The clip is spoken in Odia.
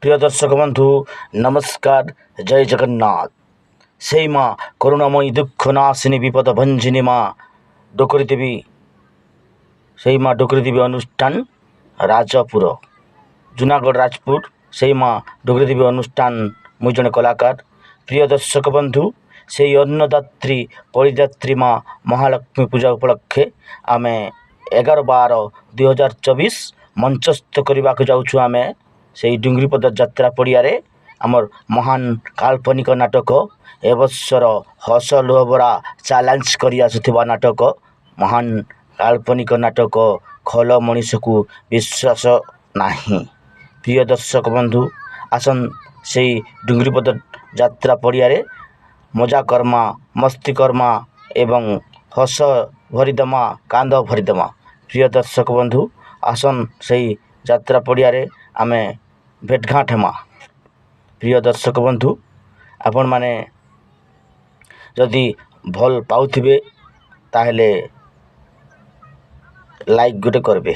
প্রিয় দর্শক বন্ধু নমস্কার, জয় জগন্নাথ। সেই মা করুণাময়ী দুঃখ নাশিনী বিপদ ভঞ্জিনী মা ডোকরি দেবী, সেই মা ডোকরি দেবী অনুষ্ঠান রাজপুর জুনাগড় রাজপুর। সেই মা ডোকরি দেবী অনুষ্ঠান মুই জଣେ କଳାକାର। প্রিয় দর্শক বন্ধু, সেই ଅନ୍ନଦାତ୍ରୀ ପରିଦାତ୍ରୀ ମା ମହାଲକ୍ଷ୍ମୀ ପୂଜା ଉପଲକ୍ଷେ ଆମେ 11/12/2024 ମଞ୍ଚସ୍ଥ କରିବାକୁ ଯାଉଛୁ। ଆମେ ସେଇ ଡୁଙ୍ଗରିପଦ ଯାତ୍ରା ପଡ଼ିଆରେ ଆମର ମହାନ କାଳ୍ପନିକ ନାଟକ, ଏ ବର୍ଷର ହସ ଲୁହଭରା ଚ୍ୟାଲେଞ୍ଜ କରି ଆସୁଥିବା ନାଟକ, ମହାନ କାଳ୍ପନିକ ନାଟକ ଖୋଲ ମଣିଷକୁ ବିଶ୍ୱାସ ନାହିଁ। ପ୍ରିୟ ଦର୍ଶକ ବନ୍ଧୁ, ଆସନ୍ ସେଇ ଡୁଙ୍ଗରିପଦ ଯାତ୍ରା ପଡ଼ିଆରେ ମଜା କର୍ମା, ମସ୍ତି କର୍ମା ଏବଂ ହସ ଭରିଦମା, କାନ୍ଦ ଭରିଦମା। ପ୍ରିୟ ଦର୍ଶକ ବନ୍ଧୁ, ଆସନ୍ ସେଇ ଯାତ୍ରା ପଡ଼ିଆରେ ଆମେ ଭେଟଘାଟ ହେମା। ପ୍ରିୟ ଦର୍ଶକ ବନ୍ଧୁ, ଆପଣମାନେ ଯଦି ଭଲ ପାଉଥିବେ ତାହେଲେ ଲାଇକ୍ ଗୋଟେ କରିବେ।